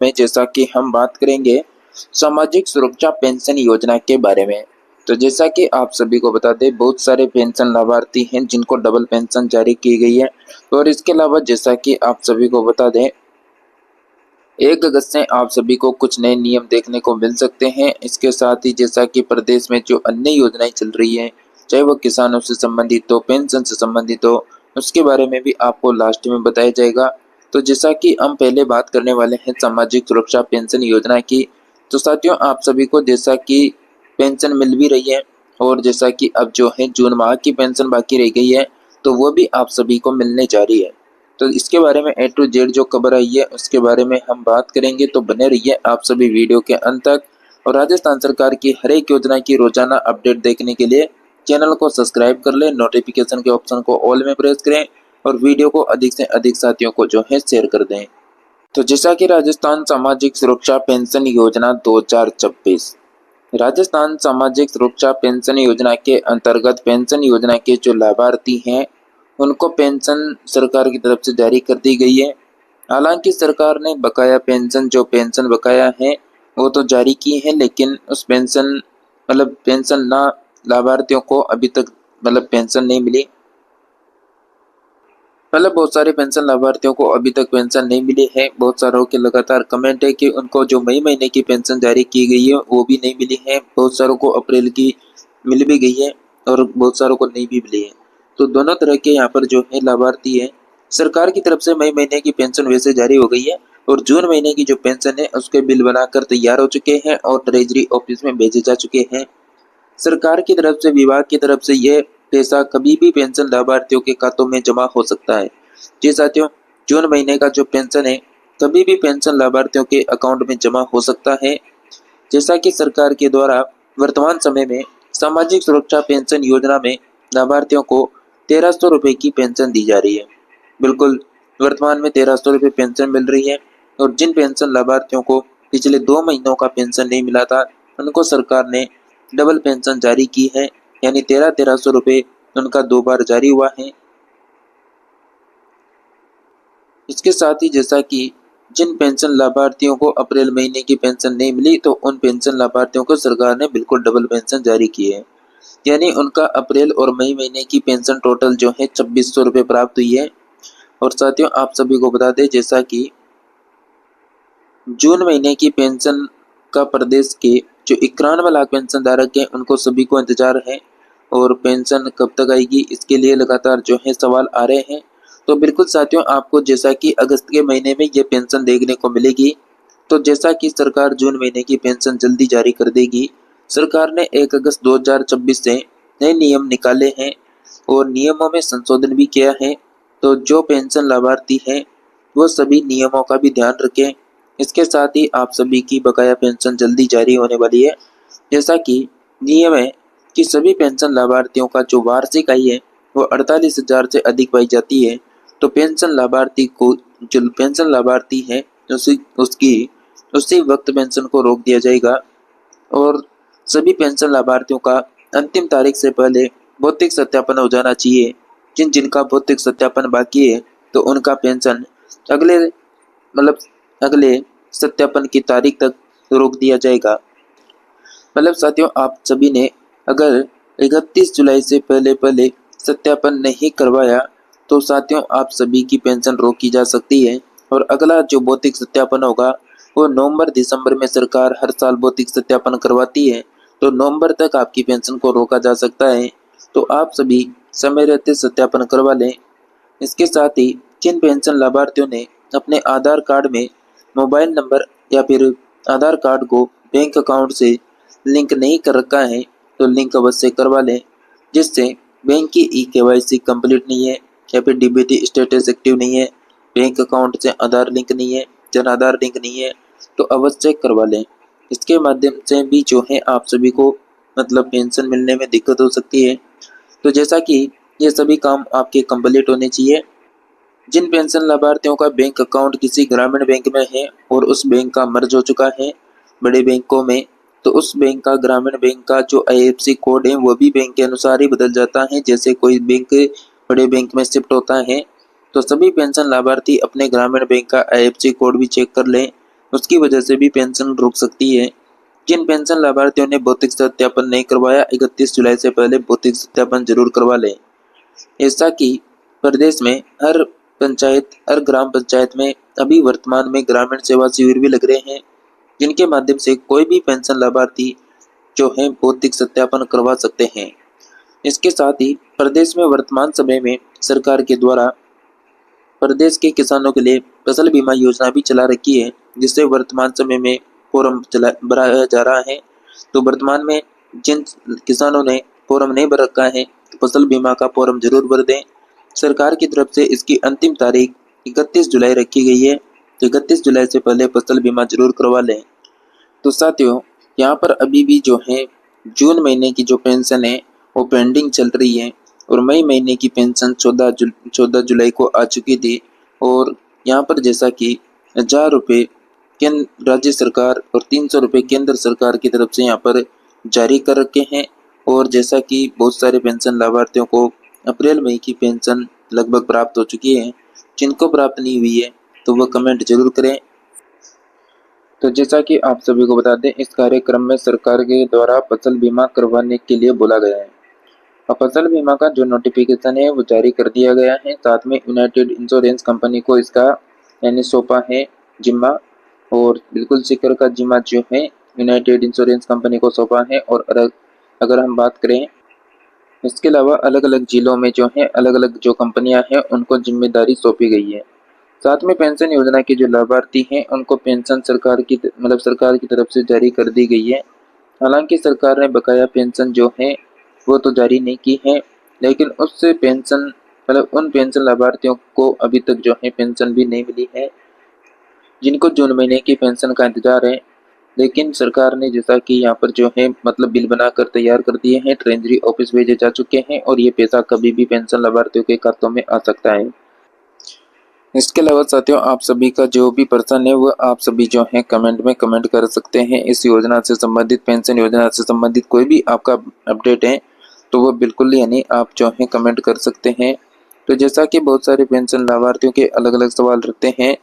में जैसा कि हम बात करेंगे सामाजिक सुरक्षा पेंशन योजना के बारे में। तो जैसा कि आप सभी को बता दें, बहुत सारे पेंशन लाभार्थी हैं जिनको डबल पेंशन जारी की गई है। और इसके अलावा जैसा कि आप सभी को बता दें, 1 अगस्त से आप सभी को कुछ नए नियम देखने को मिल सकते हैं। इसके साथ ही जैसा कि प्रदेश में जो अन्य योजनाएं चल रही है, चाहे वो किसानों से संबंधित हो, पेंशन से संबंधित हो, उसके बारे में भी आपको लास्ट में बताया जाएगा। तो जैसा कि हम पहले बात करने वाले हैं सामाजिक सुरक्षा पेंशन योजना की। तो साथियों, आप सभी को जैसा कि पेंशन मिल भी रही है, और जैसा कि अब जो है जून माह की पेंशन बाकी रह गई है, तो वो भी आप सभी को मिलने जा रही है। तो इसके बारे में A to Z जो खबर आई है उसके बारे में हम बात करेंगे, तो बने रहिए आप सभी वीडियो के अंत तक। और राजस्थान सरकार की हर एक योजना की रोजाना अपडेट देखने के लिए चैनल को सब्सक्राइब कर लें, नोटिफिकेशन के ऑप्शन को ऑल में प्रेस करें और वीडियो को अधिक से अधिक साथियों को जो है शेयर कर दें। तो जैसा कि राजस्थान सामाजिक सुरक्षा पेंशन योजना 2026, राजस्थान सामाजिक सुरक्षा पेंशन योजना के अंतर्गत पेंशन योजना के जो लाभार्थी हैं उनको पेंशन सरकार की तरफ से जारी कर दी गई है। हालांकि सरकार ने बकाया पेंशन, जो पेंशन बकाया है वो तो जारी की है, लेकिन उस पेंशन ना लाभार्थियों को अभी तक पेंशन नहीं मिली। बहुत सारे पेंशन लाभार्थियों को अभी तक पेंशन नहीं मिली है। बहुत सारों के लगातार कमेंट है कि उनको जो मई महीने की पेंशन जारी की गई है वो भी नहीं मिली है। बहुत सारों को अप्रैल की मिल भी गई है और बहुत सारों को नहीं भी मिली है। तो दोनों तरह के यहाँ पर जो है लाभार्थी है, सरकार की तरफ से मई महीने की पेंशन वैसे जारी हो गई है, और जून महीने की जो पेंशन है उसके बिल बनाकर तैयार हो चुके हैं और ट्रेजरी ऑफिस में भेजे जा चुके हैं। सरकार की तरफ से, विभाग की तरफ से यह पैसा कभी भी पेंशन लाभार्थियों के खातों में जमा हो सकता है। जी साथियों, जून महीने का जो पेंशन है कभी भी पेंशन लाभार्थियों के अकाउंट में जमा हो सकता है। जैसा कि सरकार के द्वारा वर्तमान समय में सामाजिक सुरक्षा पेंशन योजना में लाभार्थियों को 1300 रुपये की पेंशन दी जा रही है। बिल्कुल, वर्तमान में 1300 रुपये पेंशन मिल रही है। और जिन पेंशन लाभार्थियों को पिछले 2 महीनों का पेंशन नहीं मिला था, उनको सरकार ने डबल पेंशन जारी की है, यानी 1300 रुपये उनका 2 बार जारी हुआ है। इसके साथ ही जैसा कि जिन पेंशन लाभार्थियों को अप्रैल महीने की पेंशन नहीं मिली, तो उन पेंशन लाभार्थियों को सरकार ने बिल्कुल डबल पेंशन जारी की है, यानी उनका अप्रैल और मई महीने की पेंशन टोटल जो है 2600 रुपये प्राप्त हुई है। और साथियों, आप सभी को बता दें, जैसा कि जून महीने की पेंशन का प्रदेश के जो 91 लाख पेंशन धारक हैं उनको सभी को इंतजार है, और पेंशन कब तक आएगी इसके लिए लगातार जो है सवाल आ रहे हैं। तो बिल्कुल साथियों, आपको जैसा कि अगस्त के महीने में ये पेंशन देखने को मिलेगी। तो जैसा कि सरकार जून महीने की पेंशन जल्दी जारी कर देगी, सरकार ने 1 अगस्त 2026 से नए नियम निकाले हैं और नियमों में संशोधन भी किया है। तो जो पेंशन लाभार्थी हैं वो सभी नियमों का भी ध्यान रखें। इसके साथ ही आप सभी की बकाया पेंशन जल्दी जारी होने वाली है। जैसा कि नियम है कि सभी पेंशन लाभार्थियों का जो वार्षिक आय है वो 48,000 से अधिक पाई जाती है, तो पेंशन लाभार्थी को, जो पेंशन लाभार्थी है उसी वक्त पेंशन को रोक दिया जाएगा। और सभी पेंशन लाभार्थियों का अंतिम तारीख से पहले भौतिक सत्यापन हो जाना चाहिए। जिनका भौतिक सत्यापन बाकी है तो उनका पेंशन अगले सत्यापन की तारीख तक रोक दिया जाएगा। साथियों, आप सभी ने अगर 31 जुलाई से पहले सत्यापन नहीं करवाया तो साथियों आप सभी की पेंशन रोकी जा सकती है। और अगला जो भौतिक सत्यापन होगा वो नवंबर दिसंबर में सरकार हर साल भौतिक सत्यापन करवाती है, तो नवंबर तक आपकी पेंशन को रोका जा सकता है। तो आप सभी समय रहते सत्यापन करवा लें। इसके साथ ही जिन पेंशन लाभार्थियों ने अपने आधार कार्ड में मोबाइल नंबर या फिर आधार कार्ड को बैंक अकाउंट से लिंक नहीं कर रखा है, तो लिंक अवश्य करवा लें। जिससे बैंक की KYC कंप्लीट नहीं है या फिर DBT स्टेटस एक्टिव नहीं है, बैंक अकाउंट से आधार लिंक नहीं है, जन आधार लिंक नहीं है, तो अवश्य करवा लें। इसके माध्यम से भी जो है आप सभी को पेंशन मिलने में दिक्कत हो सकती है। तो जैसा कि ये सभी काम आपके कंप्लीट होने चाहिए। जिन पेंशन लाभार्थियों का बैंक अकाउंट किसी ग्रामीण बैंक में है और उस बैंक का मर्ज हो चुका है बड़े बैंकों में, तो उस बैंक का, ग्रामीण बैंक का जो IFSC कोड है वो भी बैंक के अनुसार ही बदल जाता है, जैसे कोई बैंक बड़े बैंक में शिफ्ट होता है। तो सभी पेंशन लाभार्थी अपने ग्रामीण बैंक का IFSC कोड भी चेक कर लें, उसकी वजह से भी पेंशन रुक सकती है। जिन पेंशन लाभार्थियों ने भौतिक सत्यापन नहीं करवाया, 31 जुलाई से पहले भौतिक सत्यापन जरूर करवा लें। ऐसा कि प्रदेश में हर ग्राम पंचायत में अभी वर्तमान में ग्रामीण सेवा शिविर भी लग रहे हैं, जिनके माध्यम से कोई भी पेंशन लाभार्थी जो है भौतिक सत्यापन करवा सकते हैं। इसके साथ ही प्रदेश में वर्तमान समय में सरकार के द्वारा प्रदेश के किसानों के लिए फसल बीमा योजना भी चला रखी है, जिससे वर्तमान समय में फॉर्म भराया जा रहा है। तो वर्तमान में जिन किसानों ने फॉर्म नहीं भर रखा है, तो फसल बीमा का फॉर्म जरूर भर दें। सरकार की तरफ से इसकी अंतिम तारीख 31 जुलाई रखी गई है, तो 31 जुलाई से पहले फसल बीमा जरूर करवा लें। तो साथियों, यहाँ पर अभी भी जो है जून महीने की जो पेंशन है वो पेंडिंग चल रही है, और मई महीने की पेंशन 14 जुलाई को आ चुकी थी। और यहाँ पर जैसा कि 1000 रुपये केंद्र राज्य सरकार और 300 रुपये केंद्र सरकार की तरफ से यहाँ पर जारी कर रखे हैं। और जैसा कि बहुत सारे पेंशन लाभार्थियों को अप्रैल मई की पेंशन लगभग प्राप्त हो चुकी है। जिनको प्राप्त नहीं हुई है तो वह कमेंट जरूर करें। तो जैसा कि आप सभी को बता दें, इस कार्यक्रम में सरकार के द्वारा फसल बीमा करवाने के लिए बोला गया है। और फसल बीमा का जो नोटिफिकेशन है वो जारी कर दिया गया है। साथ में यूनाइटेड इंश्योरेंस कंपनी को इसका सौंपा है जिम्मा, और बिल्कुल सिकर का जिम्मा जो है यूनाइटेड इंश्योरेंस कंपनी को सौंपा है। और अगर हम बात करें, इसके अलावा अलग अलग जिलों में जो है अलग अलग जो कंपनियां हैं उनको जिम्मेदारी सौंपी गई है। साथ में पेंशन योजना के जो लाभार्थी हैं उनको पेंशन सरकार की तरफ से जारी कर दी गई है। हालांकि सरकार ने बकाया पेंशन जो है वो तो जारी नहीं की है, लेकिन उससे पेंशन उन पेंशन लाभार्थियों को अभी तक जो है पेंशन भी नहीं मिली है, जिनको जून महीने की पेंशन का इंतजार है। लेकिन सरकार ने जैसा कि यहाँ पर जो है बिल बनाकर तैयार कर दिए हैं, ट्रेजरी ऑफिस भेजे जा चुके हैं, और ये पैसा कभी भी पेंशन लाभार्थियों के खातों में आ सकता है। इसके अलावा साथियों, आप सभी का जो भी प्रश्न है वो आप सभी जो है कमेंट में कमेंट कर सकते हैं। इस योजना से संबंधित, पेंशन योजना से संबंधित कोई भी आपका अपडेट है तो वो बिल्कुल यानी आप जो है कमेंट कर सकते हैं। तो जैसा कि बहुत सारे पेंशन लाभार्थियों के अलग अलग सवाल रहते हैं,